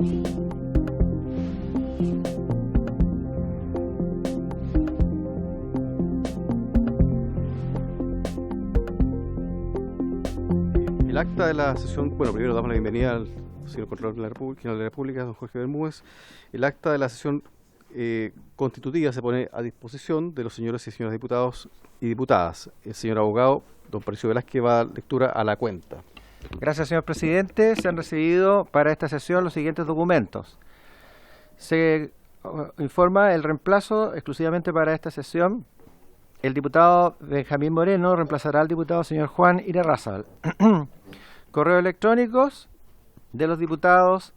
El acta de la sesión, bueno, primero damos la bienvenida al señor Contralor General de la República, don Jorge Bermúdez. El acta de la sesión constitutiva se pone a disposición de los señores y señoras diputados y diputadas. El señor abogado, don Patricio Velázquez, va a dar lectura a la cuenta. Gracias, señor presidente. Se han recibido para esta sesión los siguientes documentos. Se informa el reemplazo exclusivamente para esta sesión. El diputado Benjamín Moreno reemplazará al diputado señor Juan Irarrázaval. Correos electrónicos de los diputados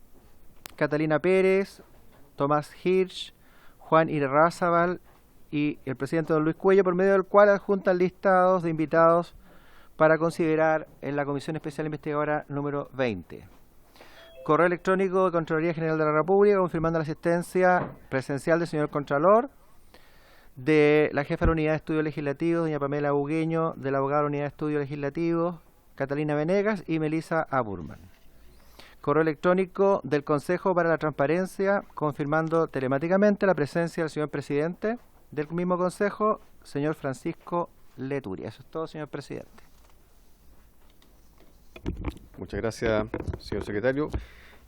Catalina Pérez, Tomás Hirsch, Juan Irarrázaval y el presidente don Luis Cuello, por medio del cual adjuntan listados de invitados para considerar en la Comisión Especial Investigadora número 20. Correo electrónico de Contraloría General de la República confirmando la asistencia presencial del señor Contralor, de la jefa de la Unidad de Estudios Legislativos, doña Pamela Bugueño, de la abogada de la Unidad de Estudios Legislativos, Catalina Venegas y Melissa Aburman. Correo electrónico del Consejo para la Transparencia, confirmando telemáticamente la presencia del señor presidente del mismo Consejo, señor Francisco Leturia. Eso es todo, señor presidente. Muchas gracias, señor secretario.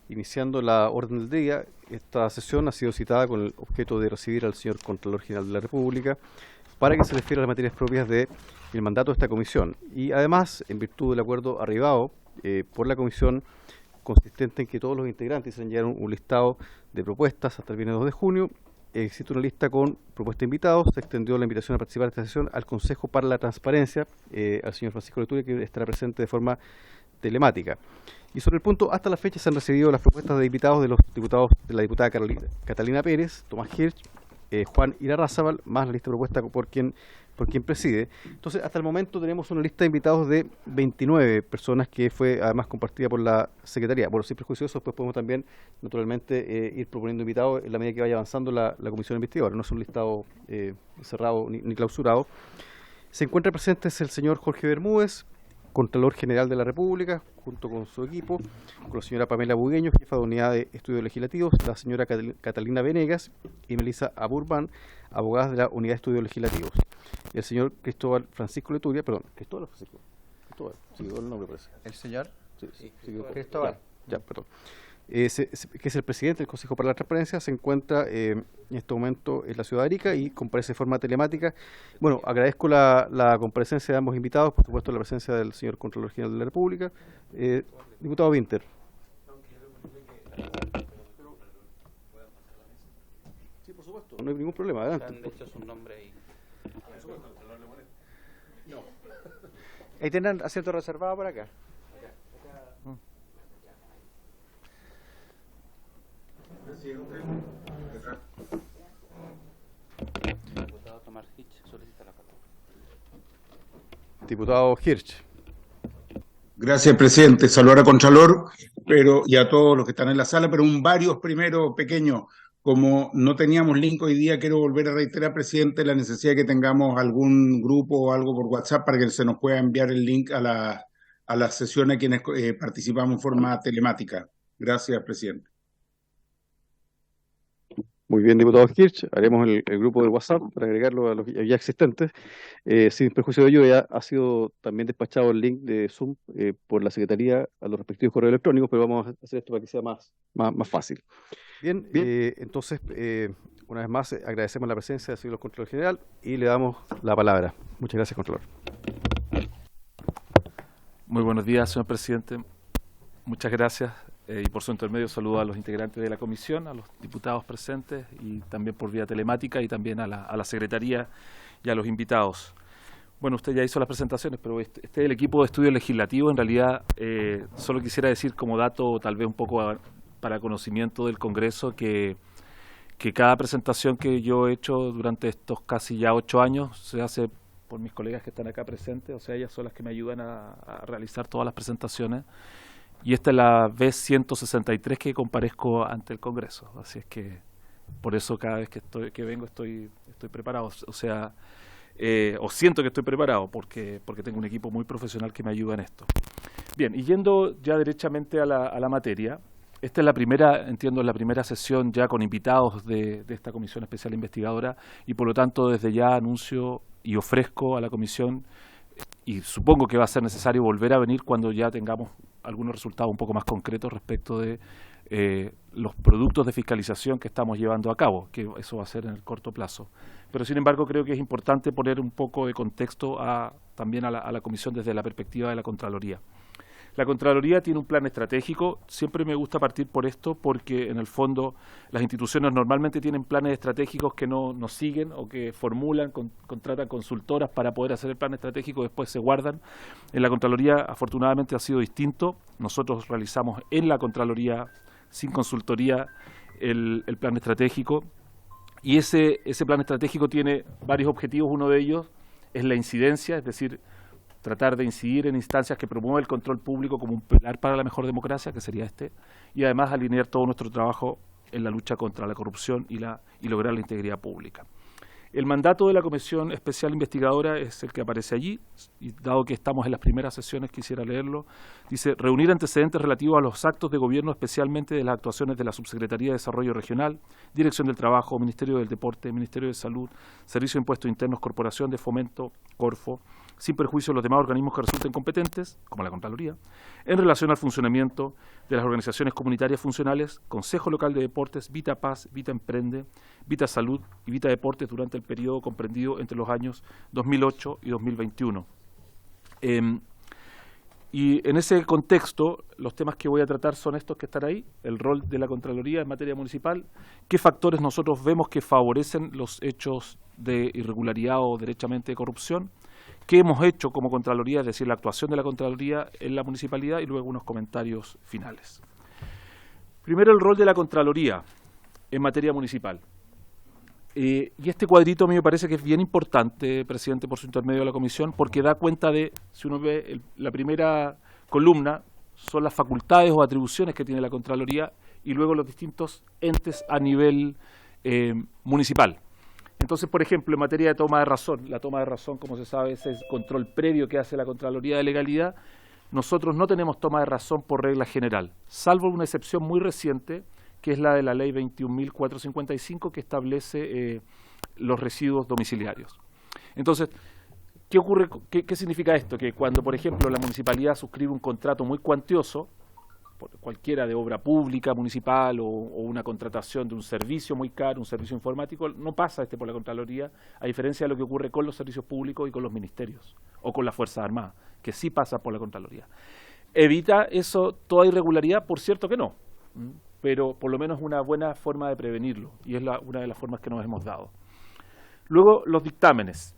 Iniciando la orden del día, esta sesión ha sido citada con el objeto de recibir al señor Contralor General de la República para que se refiera a las materias propias del mandato de esta comisión. Y además, en virtud del acuerdo arribado por la comisión, consistente en que todos los integrantes se enviaron un listado de propuestas hasta el viernes 2 de junio, existe una lista con propuestas de invitados. Se extendió la invitación a participar de esta sesión al Consejo para la Transparencia, al señor Francisco Leturia, que estará presente de forma telemática. Y sobre el punto, hasta la fecha se han recibido las propuestas de invitados de los diputados de la diputada Catalina Pérez, Tomás Hirsch, Juan Irarrázaval, más la lista propuesta por quien preside. Entonces, hasta el momento tenemos una lista de invitados de 29 personas que fue además compartida por la Secretaría. Bueno, sin prejuicios, después podemos también, naturalmente, ir proponiendo invitados en la medida que vaya avanzando la comisión investigadora. No es un listado cerrado ni clausurado. Se encuentra presente el señor Jorge Bermúdez, Contralor General de la República, junto con su equipo, con la señora Pamela Bugueño, jefa de Unidad de Estudios Legislativos, la señora Catalina Venegas y Melissa Aburman, abogadas de la Unidad de Estudios Legislativos. Y el señor Cristóbal Francisco Leturia, perdón, Cristóbal Francisco, Cristóbal, sí, el nombre parece. ¿El señor? Sí, Cristóbal. Ya, perdón. Que es el presidente del Consejo para la Transparencia, se encuentra en este momento en la ciudad de Arica y comparece de forma telemática. Bueno, agradezco la comparecencia de ambos invitados, por supuesto la presencia del señor Contralor General de la República. Diputado Winter. Sí, por supuesto, no hay ningún problema, adelante. Han hecho su nombre ahí. Ahí tienen asiento reservado por acá. Diputado Tomás Hirsch solicita la palabra. Diputado Hirsch. Gracias, presidente. Saludar a Contralor y a todos los que están en la sala, pero varios primero pequeños. Como no teníamos link hoy día, quiero volver a reiterar, presidente, la necesidad de que tengamos algún grupo o algo por WhatsApp para que se nos pueda enviar el link a la sesión a quienes participamos en forma telemática. Gracias, presidente. Muy bien, diputado Hirsch, haremos el grupo de WhatsApp para agregarlo a los ya existentes. Sin perjuicio de ello, ya ha sido también despachado el link de Zoom por la Secretaría a los respectivos correos electrónicos, pero vamos a hacer esto para que sea más fácil. Bien. Entonces, una vez más, agradecemos la presencia del señor Contralor General y le damos la palabra. Muchas gracias, Contralor. Muy buenos días, señor presidente. Muchas gracias. Y por su intermedio saludo a los integrantes de la comisión, a los diputados presentes y también por vía telemática y también a la Secretaría y a los invitados. Bueno, usted ya hizo las presentaciones, pero este es el equipo de estudio legislativo. En realidad, solo quisiera decir como dato, tal vez un poco para conocimiento del Congreso, que cada presentación que yo he hecho durante estos casi ya 8 años se hace por mis colegas que están acá presentes, o sea, ellas son las que me ayudan a realizar todas las presentaciones. Y esta es la vez 163 que comparezco ante el Congreso, así es que por eso cada vez que vengo estoy preparado, o sea, o siento que estoy preparado porque tengo un equipo muy profesional que me ayuda en esto. Bien, y yendo ya derechamente a la materia, esta es la primera, entiendo, la primera sesión ya con invitados de esta Comisión Especial Investigadora y por lo tanto desde ya anuncio y ofrezco a la Comisión, y supongo que va a ser necesario volver a venir cuando ya tengamos algunos resultados un poco más concretos respecto de los productos de fiscalización que estamos llevando a cabo, que eso va a ser en el corto plazo. Pero sin embargo creo que es importante poner un poco de contexto también a la Comisión desde la perspectiva de la Contraloría. La Contraloría tiene un plan estratégico. Siempre me gusta partir por esto porque en el fondo las instituciones normalmente tienen planes estratégicos que no siguen o que formulan, contratan consultoras para poder hacer el plan estratégico, después se guardan. En la Contraloría afortunadamente ha sido distinto. Nosotros realizamos en la Contraloría sin consultoría el plan estratégico y ese plan estratégico tiene varios objetivos. Uno de ellos es la incidencia, es decir, tratar de incidir en instancias que promueven el control público como un pilar para la mejor democracia, que sería y además alinear todo nuestro trabajo en la lucha contra la corrupción y lograr la integridad pública. El mandato de la Comisión Especial Investigadora es el que aparece allí, y dado que estamos en las primeras sesiones quisiera leerlo. Dice: reunir antecedentes relativos a los actos de gobierno, especialmente de las actuaciones de la Subsecretaría de Desarrollo Regional, Dirección del Trabajo, Ministerio del Deporte, Ministerio de Salud, Servicio de Impuestos Internos, Corporación de Fomento, Corfo, sin perjuicio de los demás organismos que resulten competentes, como la Contraloría, en relación al funcionamiento de las organizaciones comunitarias funcionales, Consejo Local de Deportes, Vita Paz, Vita Emprende, Vita Salud y Vita Deportes durante el periodo comprendido entre los años 2008 y 2021. Y en ese contexto, los temas que voy a tratar son estos que están ahí: el rol de la Contraloría en materia municipal, qué factores nosotros vemos que favorecen los hechos de irregularidad o derechamente de corrupción, qué hemos hecho como Contraloría, es decir, la actuación de la Contraloría en la municipalidad, y luego unos comentarios finales. Primero, el rol de la Contraloría en materia municipal. Y este cuadrito a mí me parece que es bien importante, presidente, por su intermedio de la Comisión, porque da cuenta de, si uno ve la primera columna, son las facultades o atribuciones que tiene la Contraloría y luego los distintos entes a nivel municipal. Entonces, por ejemplo, en materia de toma de razón, la toma de razón, como se sabe, es el control previo que hace la Contraloría de Legalidad. Nosotros no tenemos toma de razón por regla general, salvo una excepción muy reciente, que es la de la Ley 21.455, que establece los residuos domiciliarios. Entonces, ¿qué ocurre? ¿Qué significa esto? Que cuando, por ejemplo, la municipalidad suscribe un contrato muy cuantioso, cualquiera de obra pública municipal o una contratación de un servicio muy caro, un servicio informático, no pasa por la Contraloría, a diferencia de lo que ocurre con los servicios públicos y con los ministerios o con las Fuerzas Armadas, que sí pasa por la Contraloría. ¿Evita eso toda irregularidad? Por cierto que no, pero por lo menos una buena forma de prevenirlo, y es una de las formas que nos hemos dado. Luego, los dictámenes.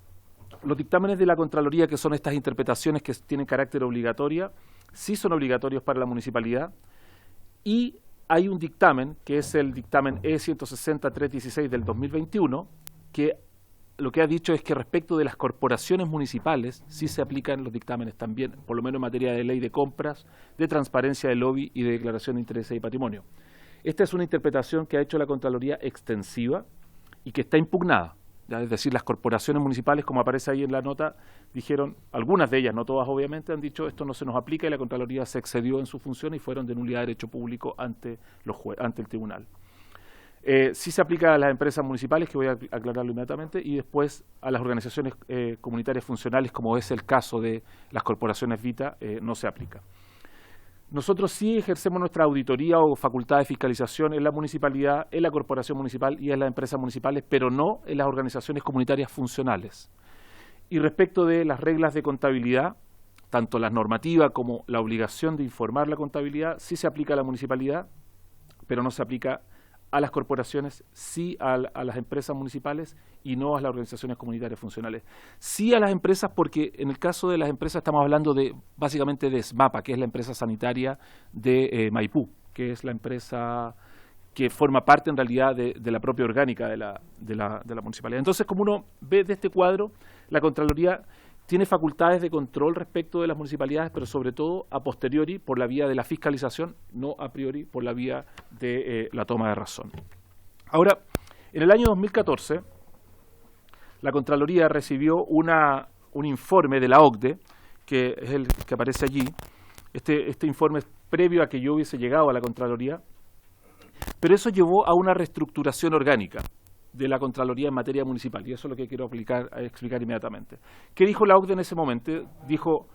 Los dictámenes de la Contraloría, que son estas interpretaciones que tienen carácter obligatoria, sí son obligatorios para la municipalidad, y hay un dictamen, que es el dictamen E160-316 del 2021, que lo que ha dicho es que respecto de las corporaciones municipales sí se aplican los dictámenes también, por lo menos en materia de ley de compras, de transparencia de lobby y de declaración de intereses y patrimonio. Esta es una interpretación que ha hecho la Contraloría extensiva y que está impugnada. ¿Ya? Es decir, las corporaciones municipales, como aparece ahí en la nota, dijeron, algunas de ellas, no todas obviamente, han dicho esto no se nos aplica, y la Contraloría se excedió en su función y fueron de nulidad de derecho público ante el tribunal. Sí se aplica a las empresas municipales, que voy a aclararlo inmediatamente, y después a las organizaciones comunitarias funcionales, como es el caso de las corporaciones Vita, no se aplica. Nosotros sí ejercemos nuestra auditoría o facultad de fiscalización en la municipalidad, en la corporación municipal y en las empresas municipales, pero no en las organizaciones comunitarias funcionales. Y respecto de las reglas de contabilidad, tanto la normativa como la obligación de informar la contabilidad, sí se aplica a la municipalidad, pero no se aplica a las corporaciones, sí a las empresas municipales y no a las organizaciones comunitarias funcionales. Sí a las empresas, porque en el caso de las empresas estamos hablando básicamente de SMAPA, que es la empresa sanitaria de Maipú, que es la empresa que forma parte en realidad de la propia orgánica de la municipalidad. Entonces, como uno ve de este cuadro, la Contraloría tiene facultades de control respecto de las municipalidades, pero sobre todo a posteriori por la vía de la fiscalización, no a priori por la vía de la toma de razón. Ahora, en el año 2014, la Contraloría recibió un informe de la OCDE, que es el que aparece allí. Este informe es previo a que yo hubiese llegado a la Contraloría, Pero eso llevó a una reestructuración orgánica de la Contraloría en materia municipal, y eso es lo que quiero explicar inmediatamente. ¿Qué dijo la OCDE en ese momento? Dijo,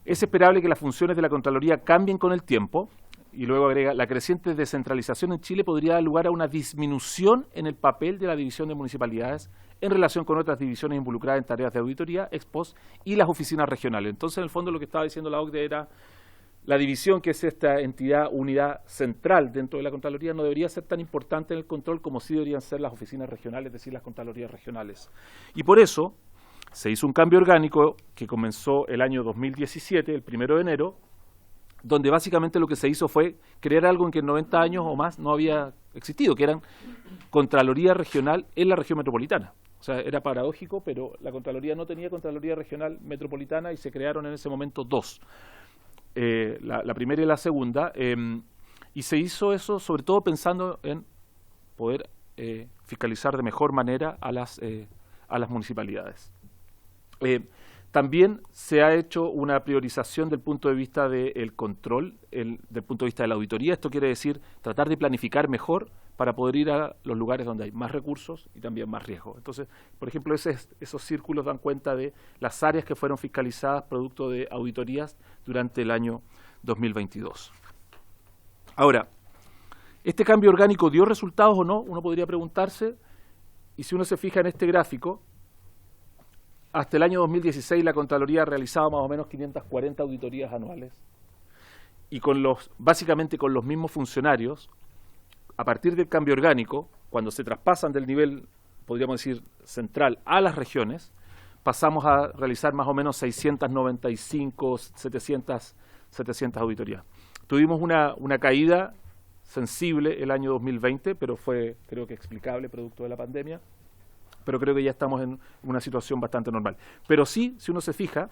es esperable que las funciones de la Contraloría cambien con el tiempo, y luego agrega, la creciente descentralización en Chile podría dar lugar a una disminución en el papel de la División de Municipalidades en relación con otras divisiones involucradas en tareas de auditoría, ex post, y las oficinas regionales. Entonces, en el fondo, lo que estaba diciendo la OCDE era la división, que es esta entidad, unidad central dentro de la Contraloría, no debería ser tan importante en el control como sí deberían ser las oficinas regionales, es decir, las Contralorías regionales. Y por eso se hizo un cambio orgánico que comenzó el año 2017, el 1 de enero, donde básicamente lo que se hizo fue crear algo en que en 90 años o más no había existido, que eran Contraloría Regional en la región metropolitana. O sea, era paradójico, pero la Contraloría no tenía Contraloría Regional Metropolitana y se crearon en ese momento dos. La primera y la segunda, y se hizo eso sobre todo pensando en poder fiscalizar de mejor manera a las municipalidades. También se ha hecho una priorización del punto de vista del control, del punto de vista de la auditoría. Esto quiere decir tratar de planificar mejor para poder ir a los lugares donde hay más recursos y también más riesgo. Entonces, por ejemplo, esos círculos dan cuenta de las áreas que fueron fiscalizadas producto de auditorías durante el año 2022. Ahora, ¿este cambio orgánico dio resultados o no? Uno podría preguntarse, y si uno se fija en este gráfico, hasta el año 2016 la Contraloría realizaba más o menos 540 auditorías anuales, y básicamente con los mismos funcionarios. A partir del cambio orgánico, cuando se traspasan del nivel, podríamos decir, central a las regiones, pasamos a realizar más o menos 695, 700 auditorías. Tuvimos una caída sensible el año 2020, pero fue, creo que, explicable producto de la pandemia, pero creo que ya estamos en una situación bastante normal. Pero sí, si uno se fija,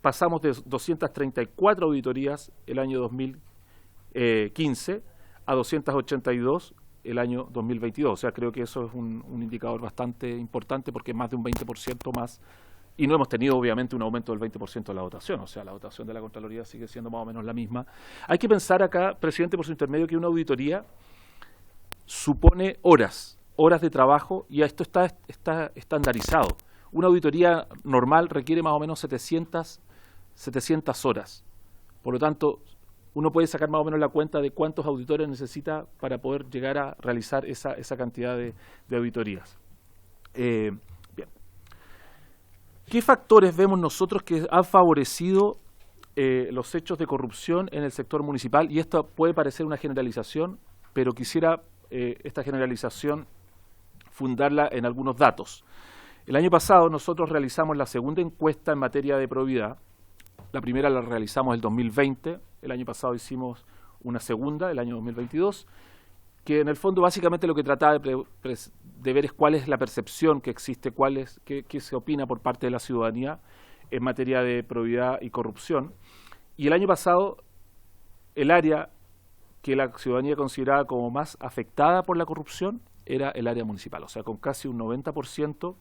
pasamos de 234 auditorías el año 2015 a 282 el año 2022. O sea, creo que eso es un indicador bastante importante porque es más de un 20% más. Y no hemos tenido, obviamente, un aumento del 20% de la dotación. O sea, la dotación de la Contraloría sigue siendo más o menos la misma. Hay que pensar acá, presidente, por su intermedio, que una auditoría supone horas de trabajo, y esto está estandarizado. Una auditoría normal requiere más o menos 700 horas. Por lo tanto, uno puede sacar más o menos la cuenta de cuántos auditores necesita para poder llegar a realizar esa cantidad de auditorías. Bien. ¿Qué factores vemos nosotros que han favorecido los hechos de corrupción en el sector municipal? Y esto puede parecer una generalización, pero quisiera esta generalización fundarla en algunos datos. El año pasado nosotros realizamos la segunda encuesta en materia de probidad. La primera la realizamos el 2020, el año pasado hicimos una segunda, el año 2022, que en el fondo básicamente lo que trataba de ver es cuál es la percepción que existe, qué se opina por parte de la ciudadanía en materia de probidad y corrupción. Y el año pasado, el área que la ciudadanía consideraba como más afectada por la corrupción era el área municipal, o sea, con casi un 90%,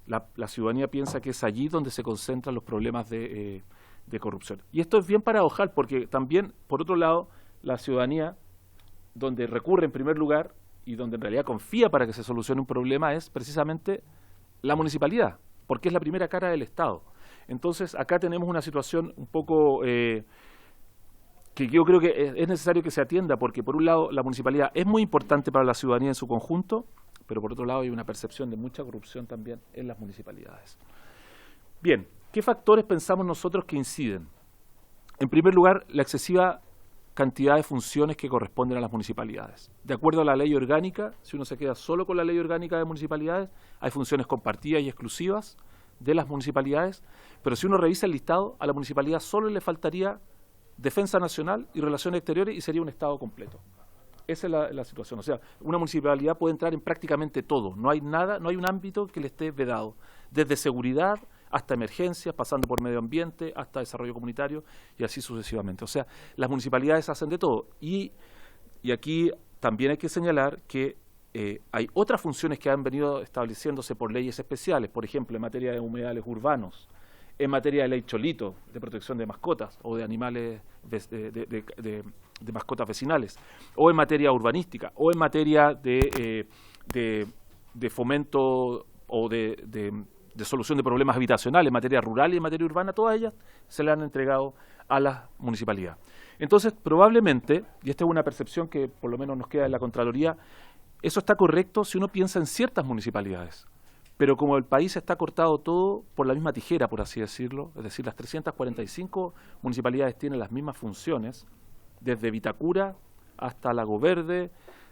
la ciudadanía piensa que es allí donde se concentran los problemas de corrupción. Y esto es bien paradojal porque también, por otro lado, la ciudadanía, donde recurre en primer lugar y donde en realidad confía para que se solucione un problema, es precisamente la municipalidad, porque es la primera cara del Estado. Entonces, acá tenemos una situación un poco que yo creo que es necesario que se atienda, porque por un lado la municipalidad es muy importante para la ciudadanía en su conjunto, pero por otro lado hay una percepción de mucha corrupción también en las municipalidades. Bien, ¿qué factores pensamos nosotros que inciden? En primer lugar, la excesiva cantidad de funciones que corresponden a las municipalidades. De acuerdo a la ley orgánica, si uno se queda solo con la ley orgánica de municipalidades, hay funciones compartidas y exclusivas de las municipalidades, pero si uno revisa el listado, a la municipalidad solo le faltaría Defensa Nacional y Relaciones Exteriores y sería un Estado completo. Esa es la situación. O sea, una municipalidad puede entrar en prácticamente todo. No hay nada, no hay un ámbito que le esté vedado. Desde seguridad hasta emergencias, pasando por medio ambiente, hasta desarrollo comunitario y así sucesivamente. O sea, las municipalidades hacen de todo. Y aquí también hay que señalar que hay otras funciones que han venido estableciéndose por leyes especiales, por ejemplo, en materia de humedales urbanos, en materia de ley Cholito, de protección de mascotas o de animales mascotas vecinales, o en materia urbanística, o en materia de fomento o de solución de problemas habitacionales, en materia rural y en materia urbana, todas ellas se le han entregado a la municipalidad. Entonces, probablemente, y esta es una percepción que por lo menos nos queda en la Contraloría, eso está correcto si uno piensa en ciertas municipalidades. Pero como el país está cortado todo por la misma tijera, por así decirlo, es decir, las 345 municipalidades tienen las mismas funciones, desde Vitacura hasta Lago Verde,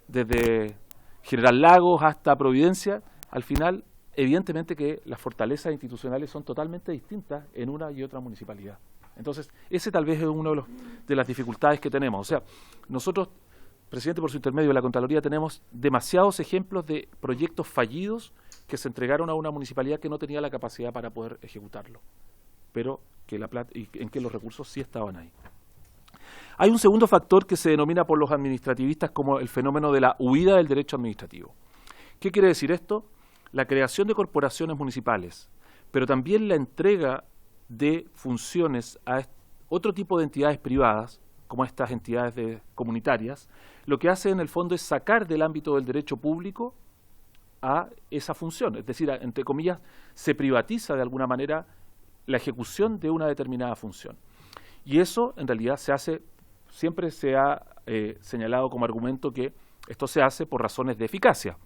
desde General Lagos hasta Providencia, al final, evidentemente que las fortalezas institucionales son totalmente distintas en una y otra municipalidad. Entonces, ese tal vez es una de las dificultades que tenemos. O sea, nosotros, presidente, por su intermedio de la Contraloría, tenemos demasiados ejemplos de proyectos fallidos que se entregaron a una municipalidad que no tenía la capacidad para poder ejecutarlo, pero que en que los recursos sí estaban ahí. Hay un segundo factor que se denomina por los administrativistas como el fenómeno de la huida del derecho administrativo. ¿Qué quiere decir esto? La creación de corporaciones municipales, pero también la entrega de funciones a otro tipo de entidades privadas, como estas entidades comunitarias, lo que hace en el fondo es sacar del ámbito del derecho público a esa función. Es decir, entre comillas, se privatiza de alguna manera la ejecución de una determinada función. Y eso, en realidad, siempre se ha señalado como argumento que esto se hace por razones de eficacia,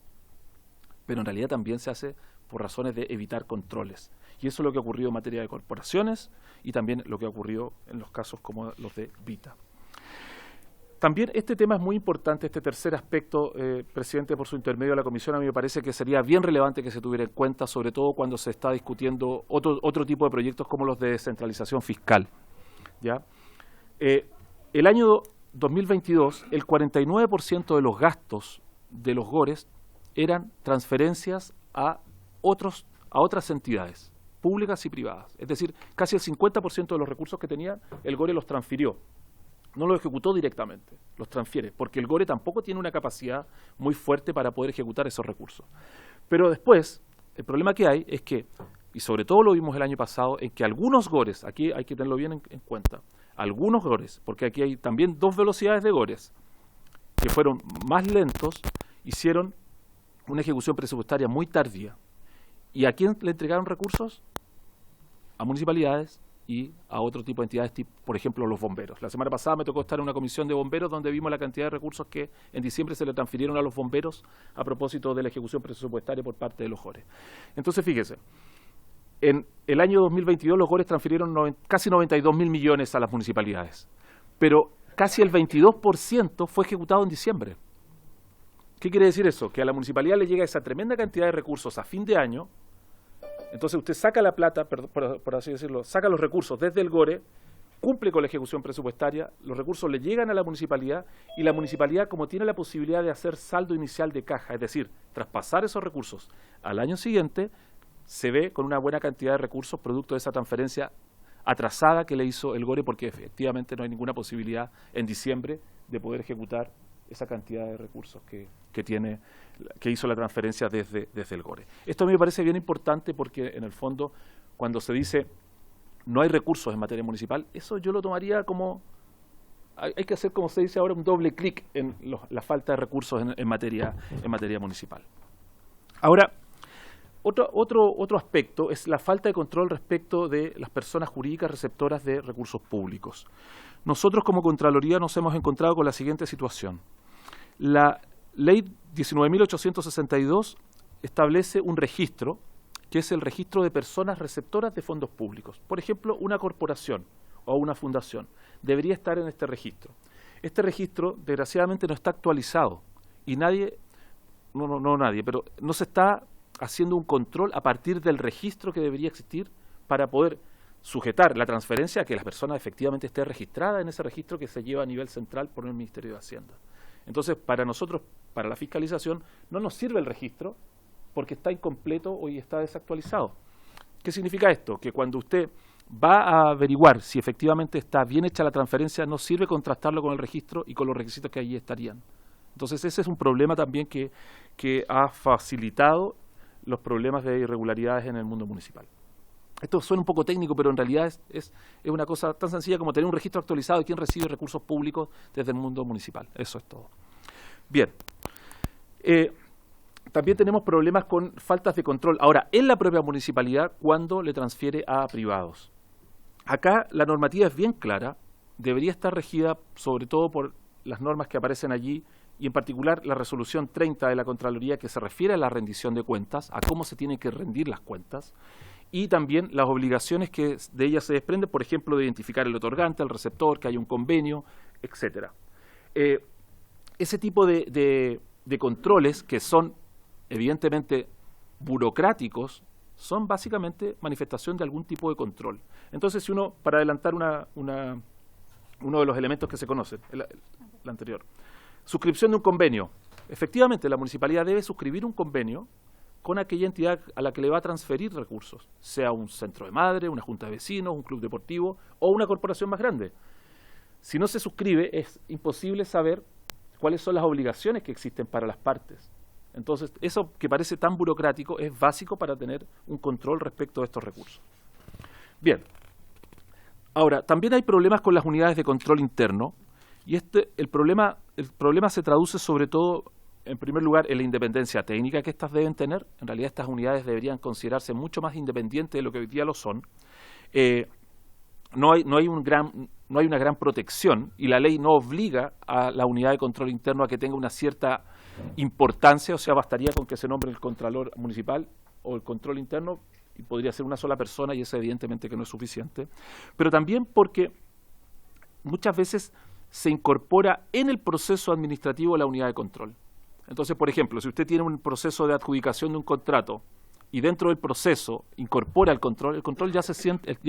pero en realidad también se hace por razones de evitar controles. Y eso es lo que ha ocurrido en materia de corporaciones y también lo que ha ocurrido en los casos como los de Vita. También este tema es muy importante, este tercer aspecto, presidente, por su intermedio de la comisión, a mí me parece que sería bien relevante que se tuviera en cuenta, sobre todo cuando se está discutiendo otro tipo de proyectos como los de descentralización fiscal. ¿Ya? El año 2022, el 49% de los gastos de los GORES eran transferencias a otras entidades, públicas y privadas. Es decir, casi el 50% de los recursos que tenía, el GORE los transfirió. No los ejecutó directamente, los transfiere, porque el GORE tampoco tiene una capacidad muy fuerte para poder ejecutar esos recursos. Pero después, el problema que hay es que, y sobre todo lo vimos el año pasado, en que algunos GORES, aquí hay que tenerlo bien en cuenta, algunos GORES, porque aquí hay también dos velocidades de GORES, que fueron más lentos, hicieron una ejecución presupuestaria muy tardía. ¿Y a quién le entregaron recursos? A municipalidades y a otro tipo de entidades, por ejemplo, los bomberos. La semana pasada me tocó estar en una comisión de bomberos donde vimos la cantidad de recursos que en diciembre se le transfirieron a los bomberos a propósito de la ejecución presupuestaria por parte de los GORES. Entonces, fíjese, en el año 2022 los GORES transfirieron casi 92.000 millones a las municipalidades, pero casi el 22% fue ejecutado en diciembre. ¿Qué quiere decir eso? Que a la municipalidad le llega esa tremenda cantidad de recursos a fin de año. Entonces usted saca la plata, por así decirlo, saca los recursos desde el GORE, cumple con la ejecución presupuestaria, los recursos le llegan a la municipalidad y la municipalidad, como tiene la posibilidad de hacer saldo inicial de caja, es decir, traspasar esos recursos al año siguiente, se ve con una buena cantidad de recursos producto de esa transferencia atrasada que le hizo el GORE, porque efectivamente no hay ninguna posibilidad en diciembre de poder ejecutar esa cantidad de recursos que hizo la transferencia desde el GORE. Esto a mí me parece bien importante porque, en el fondo, cuando se dice no hay recursos en materia municipal, eso yo lo tomaría como, hay que hacer, como se dice ahora, un doble clic en la falta de recursos en materia municipal. Ahora, otro aspecto es la falta de control respecto de las personas jurídicas receptoras de recursos públicos. Nosotros como Contraloría nos hemos encontrado con la siguiente situación. La Ley 19.862 establece un registro, que es el registro de personas receptoras de fondos públicos. Por ejemplo, una corporación o una fundación debería estar en este registro. Este registro, desgraciadamente, no está actualizado y pero no se está haciendo un control a partir del registro que debería existir para poder sujetar la transferencia a que la persona efectivamente esté registrada en ese registro que se lleva a nivel central por el Ministerio de Hacienda. Entonces, para nosotros, para la fiscalización, no nos sirve el registro porque está incompleto y está desactualizado. ¿Qué significa esto? Que cuando usted va a averiguar si efectivamente está bien hecha la transferencia, no sirve contrastarlo con el registro y con los requisitos que allí estarían. Entonces, ese es un problema también que ha facilitado los problemas de irregularidades en el mundo municipal. Esto suena un poco técnico, pero en realidad es una cosa tan sencilla como tener un registro actualizado de quién recibe recursos públicos desde el mundo municipal. Eso es todo. Bien. También tenemos problemas con faltas de control. Ahora, en la propia municipalidad, cuando le transfiere a privados. Acá la normativa es bien clara, debería estar regida sobre todo por las normas que aparecen allí, y en particular la resolución 30 de la Contraloría, que se refiere a la rendición de cuentas, a cómo se tienen que rendir las cuentas, y también las obligaciones que de ellas se desprenden, por ejemplo, de identificar el otorgante, el receptor, que haya un convenio, etcétera. Ese tipo de controles, que son evidentemente burocráticos, son básicamente manifestación de algún tipo de control. Entonces, si uno, para adelantar uno de los elementos que se conocen, el anterior, suscripción de un convenio. Efectivamente, la municipalidad debe suscribir un convenio con aquella entidad a la que le va a transferir recursos, sea un centro de madre, una junta de vecinos, un club deportivo o una corporación más grande. Si no se suscribe, es imposible saber cuáles son las obligaciones que existen para las partes. Entonces, eso que parece tan burocrático es básico para tener un control respecto de estos recursos. Bien. Ahora, también hay problemas con las unidades de control interno, y el problema se traduce sobre todo, en primer lugar, en la independencia técnica que éstas deben tener. En realidad, estas unidades deberían considerarse mucho más independientes de lo que hoy día lo son. No hay una gran protección, y la ley no obliga a la unidad de control interno a que tenga una cierta importancia, o sea, bastaría con que se nombre el contralor municipal o el control interno, y podría ser una sola persona, y eso evidentemente que no es suficiente. Pero también porque muchas veces se incorpora en el proceso administrativo la unidad de control. Entonces, por ejemplo, si usted tiene un proceso de adjudicación de un contrato y dentro del proceso incorpora el control ya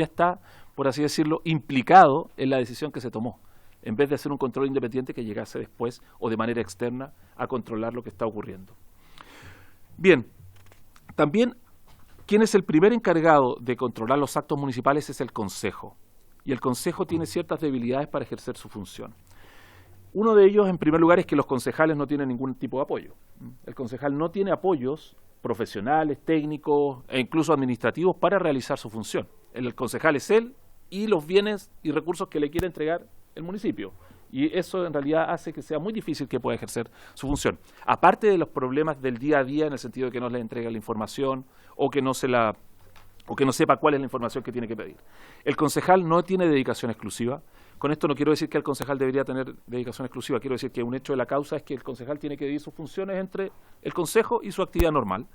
está, por así decirlo, implicado en la decisión que se tomó, en vez de hacer un control independiente que llegase después o de manera externa a controlar lo que está ocurriendo. Bien, también quien es el primer encargado de controlar los actos municipales es el Concejo, y el Concejo tiene ciertas debilidades para ejercer su función. Uno de ellos, en primer lugar, es que los concejales no tienen ningún tipo de apoyo. El concejal no tiene apoyos profesionales, técnicos e incluso administrativos para realizar su función. El concejal es él y los bienes y recursos que le quiere entregar el municipio. Y eso en realidad hace que sea muy difícil que pueda ejercer su función. Aparte de los problemas del día a día, en el sentido de que no le entrega la información o que no sepa cuál es la información que tiene que pedir. El concejal no tiene dedicación exclusiva. Con esto no quiero decir que el concejal debería tener dedicación exclusiva, quiero decir que un hecho de la causa es que el concejal tiene que dividir sus funciones entre el concejo y su actividad normal.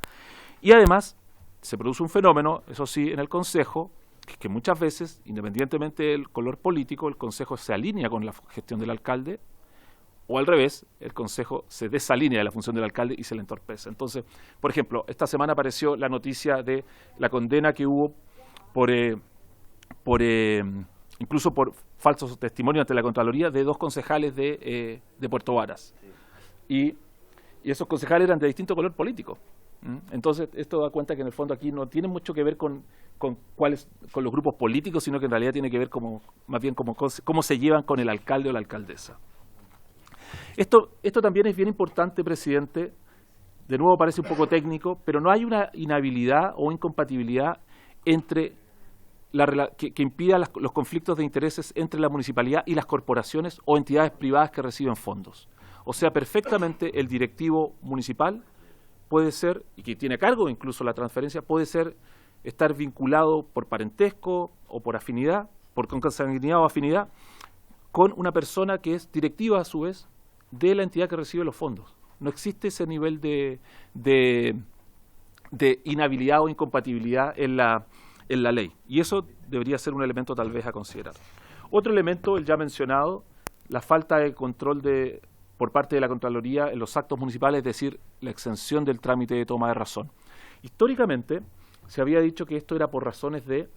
Y además, se produce un fenómeno, eso sí, en el concejo, que muchas veces, independientemente del color político, el concejo se alinea con la gestión del alcalde, o al revés, el concejo se desalinea de la función del alcalde y se le entorpece. Entonces, por ejemplo, esta semana apareció la noticia de la condena que hubo incluso por falsos testimonios ante la Contraloría de 2 concejales de Puerto Varas. Y esos concejales eran de distinto color político. Entonces, esto da cuenta que en el fondo aquí no tiene mucho que ver con los grupos políticos, sino que en realidad tiene que ver más bien cómo se llevan con el alcalde o la alcaldesa. Esto también es bien importante, presidente. De nuevo parece un poco técnico, pero no hay una inhabilidad o incompatibilidad entre que impida los conflictos de intereses entre la municipalidad y las corporaciones o entidades privadas que reciben fondos. O sea, perfectamente el directivo municipal puede ser, y que tiene a cargo incluso la transferencia, puede estar vinculado por parentesco o por afinidad, por consanguinidad o afinidad, con una persona que es directiva a su vez de la entidad que recibe los fondos. No existe ese nivel de inhabilidad o incompatibilidad en la ley, y eso debería ser un elemento tal vez a considerar. Otro elemento, el ya mencionado, la falta de control por parte de la Contraloría en los actos municipales, es decir, la exención del trámite de toma de razón. Históricamente se había dicho que esto era por razones de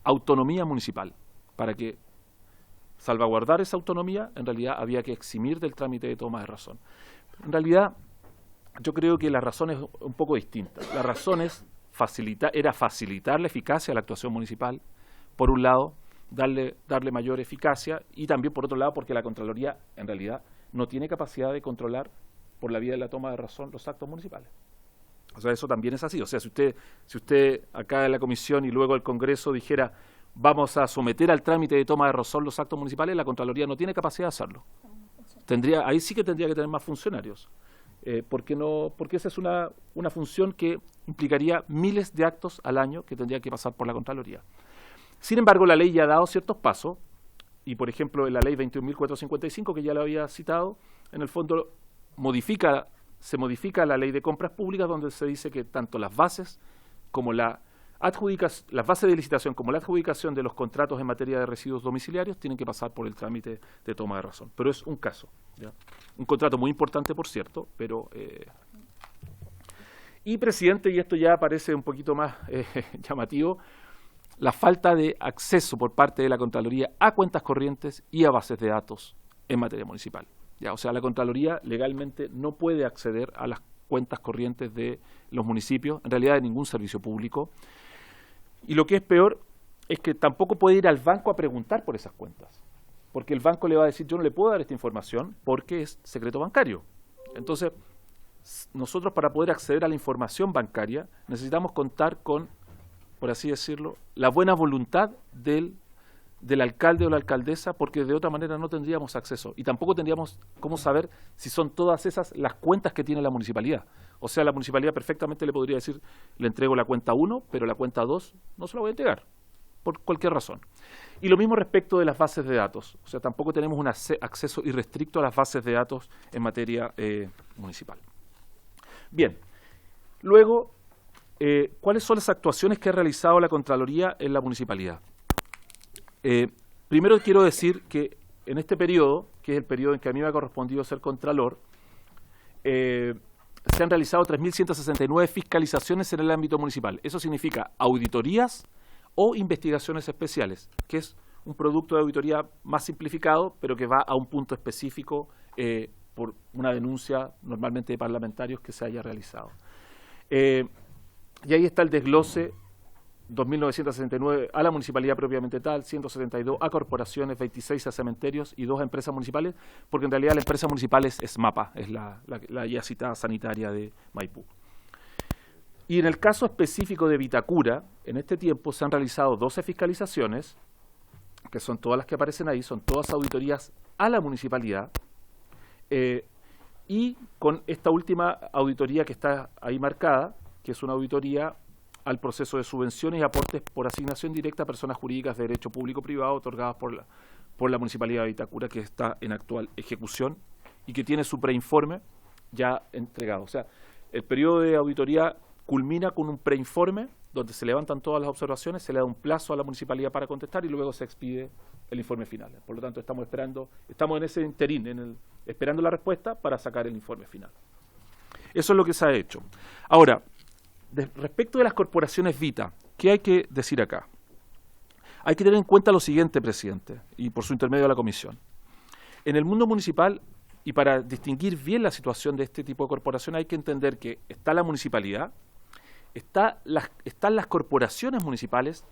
autonomía municipal. Para que salvaguardar esa autonomía, en realidad había que eximir del trámite de toma de razón. En realidad, yo creo que la razón es un poco distinta. La razón era facilitar la eficacia de la actuación municipal, por un lado, darle mayor eficacia, y también por otro lado porque la Contraloría en realidad no tiene capacidad de controlar por la vía de la toma de razón los actos municipales. O sea, eso también es así. O sea, si usted acá en la comisión y luego el Congreso dijera vamos a someter al trámite de toma de razón los actos municipales, la Contraloría no tiene capacidad de hacerlo. Ahí sí que tendría que tener más funcionarios. Porque esa es una función que implicaría miles de actos al año que tendría que pasar por la Contraloría. Sin embargo, la ley ya ha dado ciertos pasos, y por ejemplo, en la ley 21.455, que ya lo había citado, en el fondo se modifica la ley de compras públicas, donde se dice que tanto las bases como las bases de licitación como la adjudicación de los contratos en materia de residuos domiciliarios tienen que pasar por el trámite de toma de razón. Pero es un caso, ¿ya? Un contrato muy importante, por cierto, pero... Y, presidente, y esto ya parece un poquito más llamativo, la falta de acceso por parte de la Contraloría a cuentas corrientes y a bases de datos en materia municipal. ¿Ya? O sea, la Contraloría legalmente no puede acceder a las cuentas corrientes de los municipios, en realidad de ningún servicio público. Y lo que es peor es que tampoco puede ir al banco a preguntar por esas cuentas, porque el banco le va a decir yo no le puedo dar esta información porque es secreto bancario. Entonces, nosotros para poder acceder a la información bancaria necesitamos contar con, por así decirlo, la buena voluntad del alcalde o la alcaldesa, porque de otra manera no tendríamos acceso y tampoco tendríamos cómo saber si son todas esas las cuentas que tiene la municipalidad. O sea, la municipalidad perfectamente le podría decir, le entrego la cuenta 1, pero la cuenta 2 no se la voy a entregar, por cualquier razón. Y lo mismo respecto de las bases de datos. O sea, tampoco tenemos un acceso irrestricto a las bases de datos en materia municipal. Bien, luego, ¿cuáles son las actuaciones que ha realizado la Contraloría en la municipalidad? Primero quiero decir que en este periodo, que es el periodo en que a mí me ha correspondido ser Contralor, se han realizado 3.169 fiscalizaciones en el ámbito municipal. Eso significa auditorías o investigaciones especiales, que es un producto de auditoría más simplificado, pero que va a un punto específico por una denuncia normalmente de parlamentarios que se haya realizado. Y ahí está el desglose: 2.969 a la municipalidad propiamente tal, 172 a corporaciones, 26 a cementerios y 2 a empresas municipales, porque en realidad la empresa municipal es MAPA, es la ya citada sanitaria de Maipú. Y en el caso específico de Vitacura, en este tiempo se han realizado 12 fiscalizaciones, que son todas las que aparecen ahí, son todas auditorías a la municipalidad, y con esta última auditoría que está ahí marcada, que es una auditoría al proceso de subvenciones y aportes por asignación directa a personas jurídicas de derecho público-privado otorgadas por la Municipalidad de Vitacura, que está en actual ejecución y que tiene su preinforme ya entregado. O sea, el periodo de auditoría culmina con un preinforme donde se levantan todas las observaciones, se le da un plazo a la Municipalidad para contestar y luego se expide el informe final. Por lo tanto, estamos en ese interín, esperando la respuesta para sacar el informe final. Eso es lo que se ha hecho. Ahora, respecto de las corporaciones Vita, ¿qué hay que decir acá? Hay que tener en cuenta lo siguiente, presidente, y por su intermedio a la comisión. En el mundo municipal, y para distinguir bien la situación de este tipo de corporación, hay que entender que está la municipalidad, están las corporaciones municipales,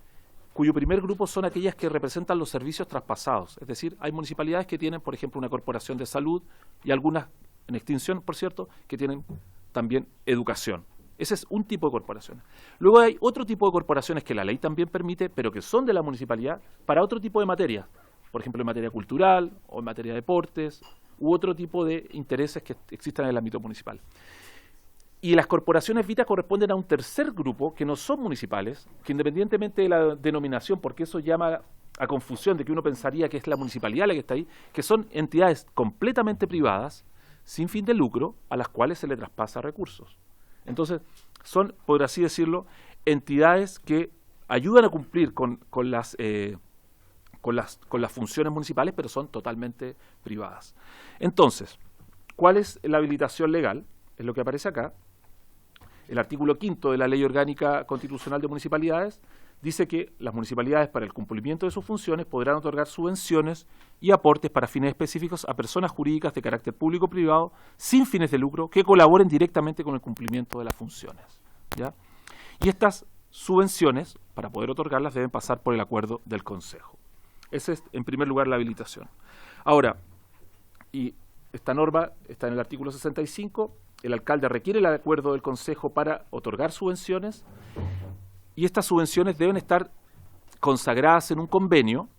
cuyo primer grupo son aquellas que representan los servicios traspasados. Es decir, hay municipalidades que tienen, por ejemplo, una corporación de salud y algunas, en extinción, por cierto, que tienen también educación. Ese es un tipo de corporaciones. Luego hay otro tipo de corporaciones que la ley también permite, pero que son de la municipalidad para otro tipo de materias. Por ejemplo, en materia cultural o en materia de deportes u otro tipo de intereses que existan en el ámbito municipal. Y las corporaciones Vita corresponden a un tercer grupo que no son municipales, que independientemente de la denominación, porque eso llama a confusión de que uno pensaría que es la municipalidad la que está ahí, que son entidades completamente privadas, sin fin de lucro, a las cuales se le traspasa recursos. Entonces, son, por así decirlo, entidades que ayudan a cumplir con las funciones municipales, pero son totalmente privadas. Entonces, ¿cuál es la habilitación legal? Es lo que aparece acá. El artículo 5 de la Ley Orgánica Constitucional de Municipalidades dice que las municipalidades, para el cumplimiento de sus funciones, podrán otorgar subvenciones y aportes para fines específicos a personas jurídicas de carácter público o privado sin fines de lucro que colaboren directamente con el cumplimiento de las funciones, ¿ya? Y estas subvenciones, para poder otorgarlas, deben pasar por el acuerdo del Consejo. Esa es, en primer lugar, la habilitación. Ahora, y esta norma está en el artículo 65, el alcalde requiere el acuerdo del Consejo para otorgar subvenciones, y estas subvenciones deben estar consagradas en un convenio,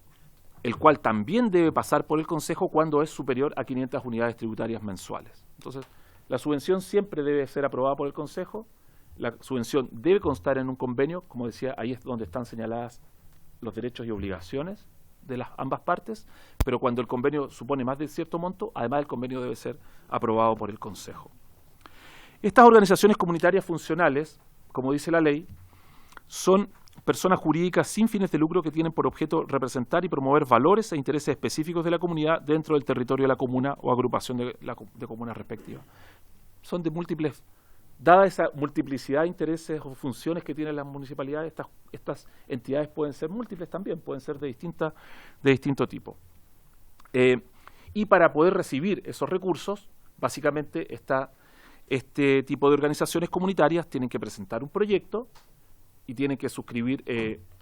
el cual también debe pasar por el Consejo cuando es superior a 500 unidades tributarias mensuales. Entonces, la subvención siempre debe ser aprobada por el Consejo, la subvención debe constar en un convenio, como decía, ahí es donde están señaladas los derechos y obligaciones de ambas partes, pero cuando el convenio supone más de cierto monto, además el convenio debe ser aprobado por el Consejo. Estas organizaciones comunitarias funcionales, como dice la ley, son personas jurídicas sin fines de lucro que tienen por objeto representar y promover valores e intereses específicos de la comunidad dentro del territorio de la comuna o agrupación de comunas respectivas. Son de múltiples, dada esa multiplicidad de intereses o funciones que tienen las municipalidades, estas entidades pueden ser múltiples también, pueden ser de distinto tipo. Y para poder recibir esos recursos, básicamente este tipo de organizaciones comunitarias tienen que presentar un proyecto y tienen que suscribir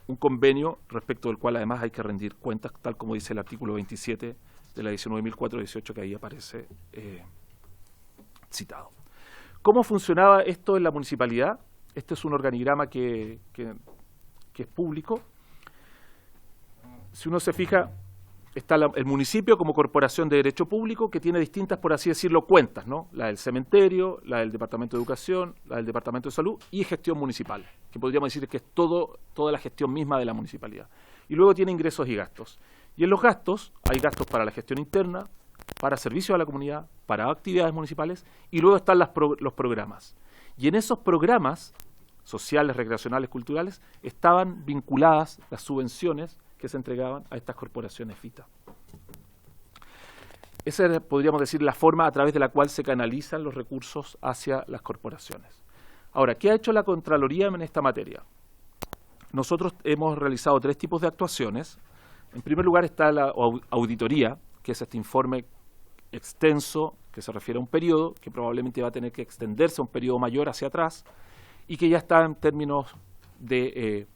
un convenio respecto del cual además hay que rendir cuentas, tal como dice el artículo 27 de la 19.418 que ahí aparece citado. ¿Cómo funcionaba esto en la municipalidad? Este es un organigrama que es público. Si uno se fija, está el municipio como corporación de derecho público que tiene distintas, por así decirlo, cuentas, ¿no? La del cementerio, la del Departamento de Educación, la del Departamento de Salud y gestión municipal, que podríamos decir que es toda la gestión misma de la municipalidad. Y luego tiene ingresos y gastos. Y en los gastos hay gastos para la gestión interna, para servicios a la comunidad, para actividades municipales y luego están los programas. Y en esos programas sociales, recreacionales, culturales, estaban vinculadas las subvenciones que se entregaban a estas corporaciones FITA. Esa es, podríamos decir, la forma a través de la cual se canalizan los recursos hacia las corporaciones. Ahora, ¿qué ha hecho la Contraloría en esta materia? Nosotros hemos realizado 3 tipos de actuaciones. En primer lugar está la auditoría, que es este informe extenso que se refiere a un periodo, que probablemente va a tener que extenderse a un periodo mayor hacia atrás y que ya está en términos de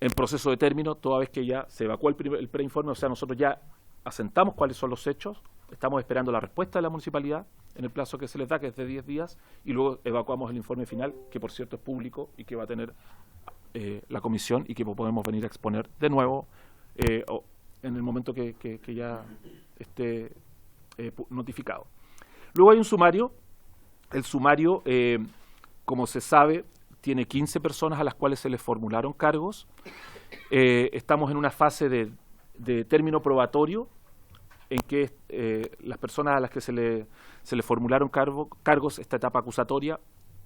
en proceso de término, toda vez que ya se evacuó el preinforme, o sea, nosotros ya asentamos cuáles son los hechos, estamos esperando la respuesta de la municipalidad en el plazo que se les da, que es de 10 días, y luego evacuamos el informe final, que por cierto es público y que va a tener la comisión y que podemos venir a exponer de nuevo en el momento que ya esté notificado. Luego hay un sumario. El sumario, como se sabe, tiene 15 personas a las cuales se les formularon cargos. Estamos en una fase de término probatorio en que las personas a las que se le formularon cargos, esta etapa acusatoria,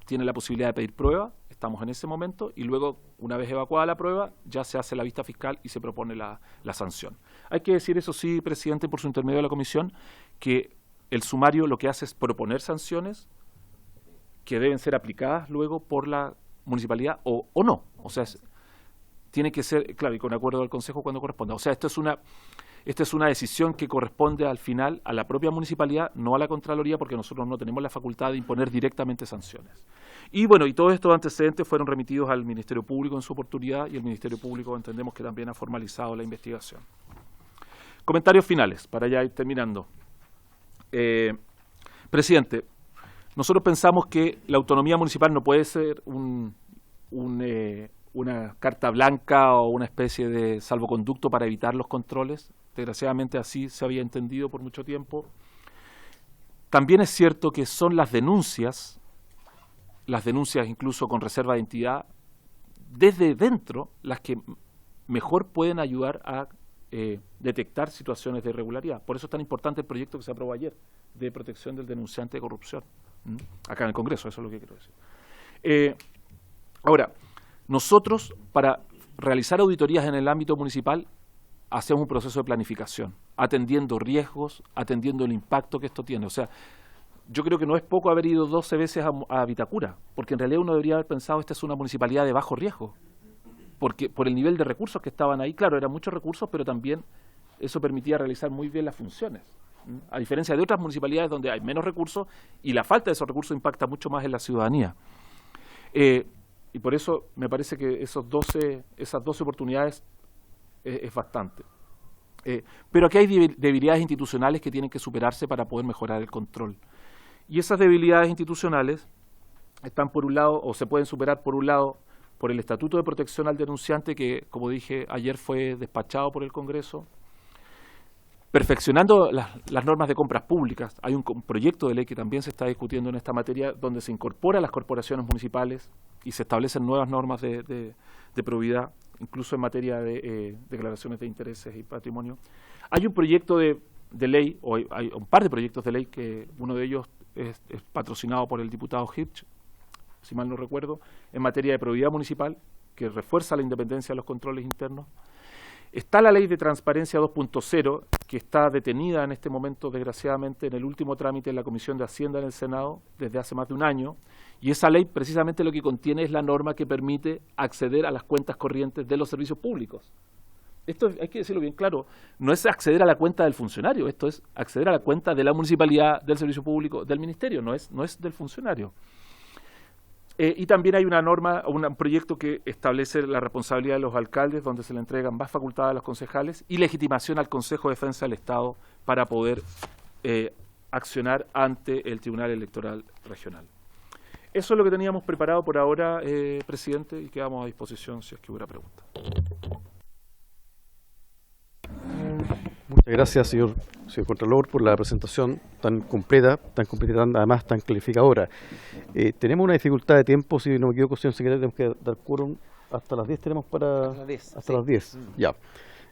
tienen la posibilidad de pedir prueba. Estamos en ese momento y luego, una vez evacuada la prueba, ya se hace la vista fiscal y se propone la sanción. Hay que decir, eso sí, presidente, por su intermedio de la comisión, que el sumario lo que hace es proponer sanciones que deben ser aplicadas luego por la municipalidad o no. O sea, tiene que ser, claro, y con acuerdo del Consejo cuando corresponda. O sea, esta es una decisión que corresponde al final a la propia municipalidad, no a la Contraloría, porque nosotros no tenemos la facultad de imponer directamente sanciones. Y bueno, y todos estos antecedentes fueron remitidos al Ministerio Público en su oportunidad y el Ministerio Público entendemos que también ha formalizado la investigación. Comentarios finales, para ya ir terminando. Presidente, nosotros pensamos que la autonomía municipal no puede ser una carta blanca o una especie de salvoconducto para evitar los controles. Desgraciadamente así se había entendido por mucho tiempo. También es cierto que son las denuncias incluso con reserva de identidad, desde dentro las que mejor pueden ayudar a detectar situaciones de irregularidad. Por eso es tan importante el proyecto que se aprobó ayer de protección del denunciante de corrupción. Acá en el Congreso, eso es lo que quiero decir. Ahora, nosotros para realizar auditorías en el ámbito municipal hacemos un proceso de planificación, atendiendo riesgos, atendiendo el impacto que esto tiene. O sea, yo creo que no es poco haber ido 12 veces a Vitacura, porque en realidad uno debería haber pensado esta es una municipalidad de bajo riesgo, porque por el nivel de recursos que estaban ahí, claro, eran muchos recursos, pero también eso permitía realizar muy bien las funciones. A diferencia de otras municipalidades donde hay menos recursos y la falta de esos recursos impacta mucho más en la ciudadanía. Y por eso me parece que esas 12 oportunidades es bastante. Pero aquí hay debilidades institucionales que tienen que superarse para poder mejorar el control. Y esas debilidades institucionales están por un lado, o se pueden superar por un lado, por el Estatuto de Protección al Denunciante, que, como dije, ayer fue despachado por el Congreso, perfeccionando las normas de compras públicas. Hay un proyecto de ley que también se está discutiendo en esta materia, donde se incorpora a las corporaciones municipales y se establecen nuevas normas de probidad, incluso en materia de declaraciones de intereses y patrimonio. Hay un proyecto de ley, o hay un par de proyectos de ley, que uno de ellos es patrocinado por el diputado Hirsch, si mal no recuerdo, en materia de probidad municipal, que refuerza la independencia de los controles internos. Está la ley de transparencia 2.0, que está detenida en este momento, desgraciadamente, en el último trámite en la Comisión de Hacienda en el Senado, desde hace más de un año, y esa ley precisamente lo que contiene es la norma que permite acceder a las cuentas corrientes de los servicios públicos. Esto hay que decirlo bien claro, no es acceder a la cuenta del funcionario, esto es acceder a la cuenta de la municipalidad, del servicio público, del ministerio, no es del funcionario. Y también hay una norma, un proyecto que establece la responsabilidad de los alcaldes, donde se le entregan más facultades a los concejales y legitimación al Consejo de Defensa del Estado para poder accionar ante el Tribunal Electoral Regional. Eso es lo que teníamos preparado por ahora, presidente, y quedamos a disposición si es que hubiera preguntas. Muchas gracias, señor Contralor, por la presentación tan completa, además tan clarificadora. Tenemos una dificultad de tiempo, si no me equivoco, señor secretario, tenemos que dar quórum hasta las 10, tenemos para... Hasta las 10, ya.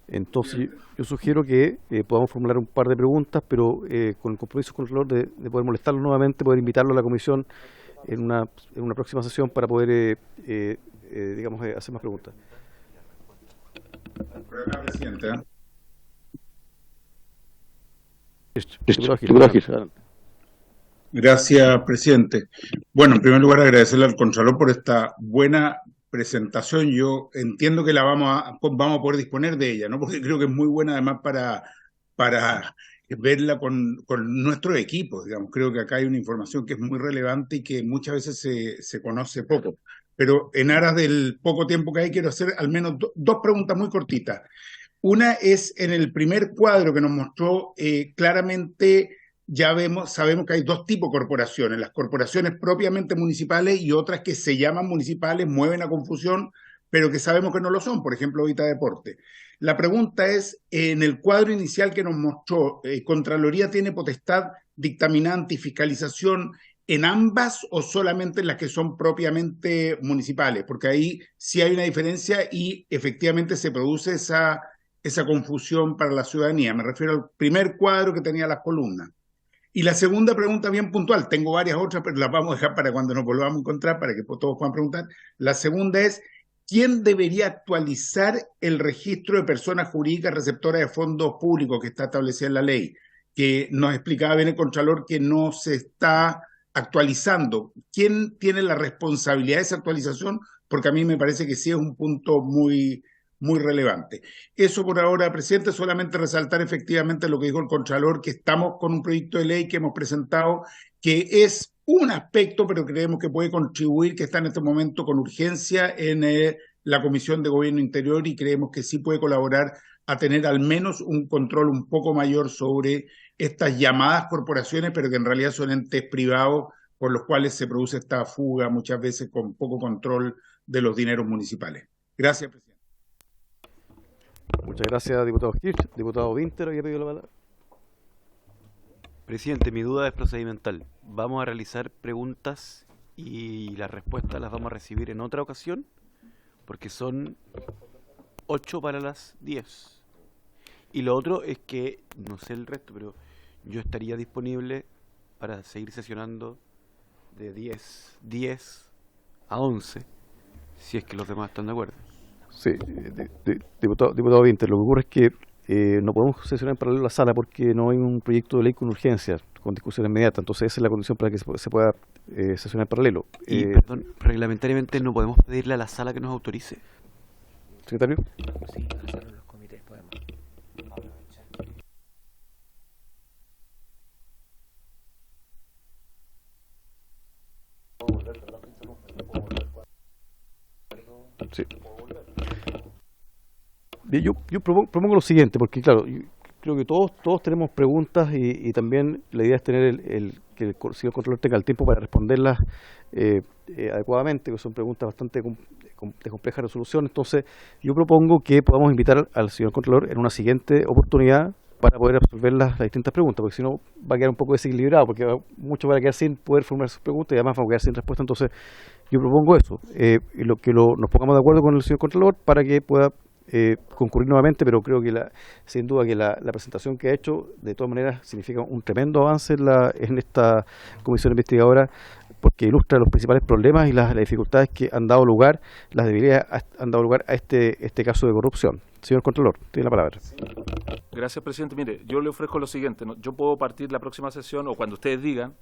Entonces, yo sugiero que podamos formular un par de preguntas, pero con el compromiso con el Contralor de poder molestarlo nuevamente, poder invitarlo a la comisión en una próxima sesión para poder, digamos, hacer más preguntas. Por acá, presidente. Gracias, presidente. Bueno, en primer lugar, agradecerle al Contralor por esta buena presentación. Yo entiendo que vamos a poder disponer de ella, ¿no? Porque creo que es muy buena además para verla con nuestros equipos, digamos. Creo que acá hay una información que es muy relevante y que muchas veces se conoce poco. Pero en aras del poco tiempo que hay, quiero hacer al menos dos preguntas muy cortitas. Una es en el primer cuadro que nos mostró claramente, sabemos que hay dos tipos de corporaciones, las corporaciones propiamente municipales y otras que se llaman municipales, mueven a confusión, pero que sabemos que no lo son, por ejemplo, Vita Deporte. La pregunta es, en el cuadro inicial que nos mostró, ¿Contraloría tiene potestad dictaminante y fiscalización en ambas o solamente en las que son propiamente municipales? Porque ahí sí hay una diferencia y efectivamente se produce esa confusión para la ciudadanía. Me refiero al primer cuadro que tenía las columnas. Y la segunda pregunta bien puntual, tengo varias otras, pero las vamos a dejar para cuando nos volvamos a encontrar, para que todos puedan preguntar. La segunda es, ¿quién debería actualizar el registro de personas jurídicas receptoras de fondos públicos que está establecido en la ley? Que nos explicaba bien el Contralor que no se está actualizando. ¿Quién tiene la responsabilidad de esa actualización? Porque a mí me parece que sí es un punto muy relevante. Eso por ahora, presidente, solamente resaltar efectivamente lo que dijo el Contralor, que estamos con un proyecto de ley que hemos presentado, que es un aspecto, pero creemos que puede contribuir, que está en este momento con urgencia en la Comisión de Gobierno Interior y creemos que sí puede colaborar a tener al menos un control un poco mayor sobre estas llamadas corporaciones, pero que en realidad son entes privados por los cuales se produce esta fuga, muchas veces con poco control de los dineros municipales. Gracias, presidente. Muchas gracias, diputado Hirsch. Diputado Winter, había pedido la palabra. Presidente, mi duda es procedimental. ¿Vamos a realizar preguntas y las respuestas las vamos a recibir en otra ocasión? Porque son 8 para las 10. Y lo otro es que, no sé el resto, pero yo estaría disponible para seguir sesionando de 10 a 11, si es que los demás están de acuerdo. Sí, diputado Winter, lo que ocurre es que no podemos sesionar en paralelo la sala porque no hay un proyecto de ley con urgencia, con discusión inmediata, entonces esa es la condición para que se pueda sesionar en paralelo. Y, perdón, reglamentariamente no podemos pedirle a la sala que nos autorice. ¿Secretario? Sí, hacerlo en los comités podemos. Sí. Bien, yo propongo lo siguiente, porque claro, creo que todos tenemos preguntas y también la idea es tener que el señor Contralor tenga el tiempo para responderlas adecuadamente, que son preguntas bastante de compleja resolución. Entonces, yo propongo que podamos invitar al señor Contralor en una siguiente oportunidad para poder resolver las distintas preguntas, porque si no va a quedar un poco desequilibrado, porque muchos van a quedar sin poder formular sus preguntas y además van a quedar sin respuesta. Entonces, yo propongo eso, y nos pongamos de acuerdo con el señor Contralor para que pueda concurrir nuevamente, pero creo que sin duda que la presentación que ha hecho de todas maneras significa un tremendo avance en esta comisión investigadora, porque ilustra los principales problemas y las dificultades que han dado lugar, las debilidades han dado lugar a este caso de corrupción. Señor Contralor, tiene la palabra. Gracias, presidente. Mire, yo le ofrezco lo siguiente, ¿no? Yo puedo partir la próxima sesión o cuando ustedes digan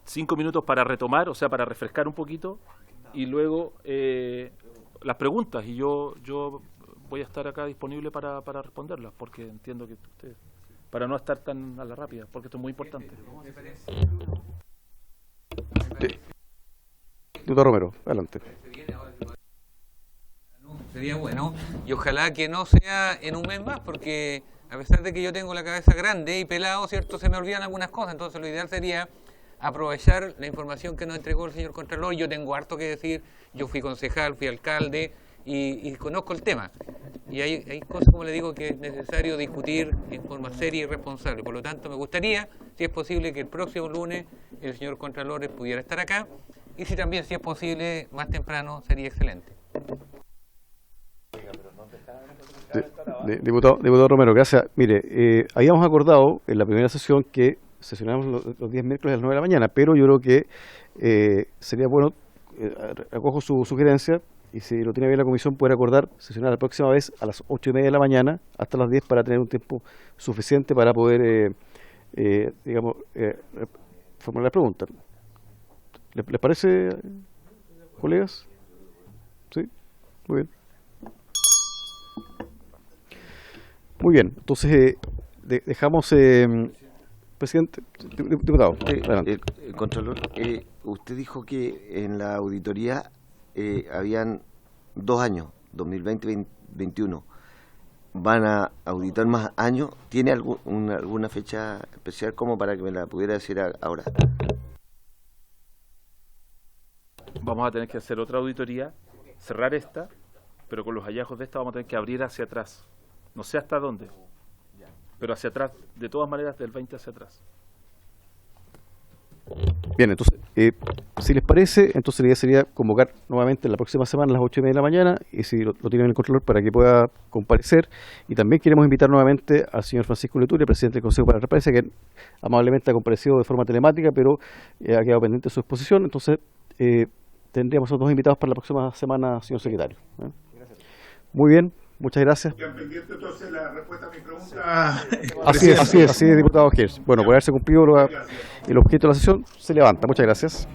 5 minutos para retomar, o sea, para refrescar un poquito y luego las preguntas, y yo voy a estar acá disponible para responderlas, porque entiendo que ustedes, para no estar tan a la rápida, porque esto es muy importante. Diputado Romero, adelante. Sería bueno, y ojalá que no sea en un mes más, porque a pesar de que yo tengo la cabeza grande y pelado, ¿cierto?, se me olvidan algunas cosas. Entonces lo ideal sería aprovechar la información que nos entregó el señor Contralor. Yo tengo harto que decir, yo fui concejal, fui alcalde y conozco el tema. Y hay cosas, como le digo, que es necesario discutir en forma seria y responsable. Por lo tanto, me gustaría, si es posible, que el próximo lunes el señor Contralor pudiera estar acá, y si también, si es posible, más temprano, sería excelente. Diputado Romero, gracias. Mire, habíamos acordado en la primera sesión que sesionamos los días miércoles a las 9 de la mañana, pero yo creo que sería bueno, acojo su sugerencia, y si lo tiene bien la comisión, poder acordar sesionar la próxima vez a las 8:30 de la mañana hasta las 10 para tener un tiempo suficiente para poder, formular la pregunta. ¿Les parece, colegas? ¿Sí? Muy bien. Muy bien, entonces dejamos, presidente, diputado, adelante. Contralor, usted dijo que en la auditoría habían 2 años, 2020 y 2021. ¿Van a auditar más años? ¿Tiene alguna fecha especial como para que me la pudiera decir ahora? Vamos a tener que hacer otra auditoría, cerrar esta, pero con los hallazgos de esta vamos a tener que abrir hacia atrás. No sé hasta dónde, pero hacia atrás, de todas maneras, del 20 hacia atrás. Bien, entonces, si les parece, entonces la idea sería convocar nuevamente la próxima semana a las 8:30 de la mañana, y si lo tienen en el Contralor, para que pueda comparecer. Y también queremos invitar nuevamente al señor Francisco Leturi, presidente del Consejo para la Transparencia, que amablemente ha comparecido de forma telemática, pero ha quedado pendiente de su exposición. Entonces, tendríamos otros invitados para la próxima semana, señor secretario. Muy bien. Muchas gracias. Ya pendiente entonces la respuesta a mi pregunta. Así es, diputado Gers. Bueno, por haberse cumplido el objeto de la sesión, se levanta. Muchas gracias.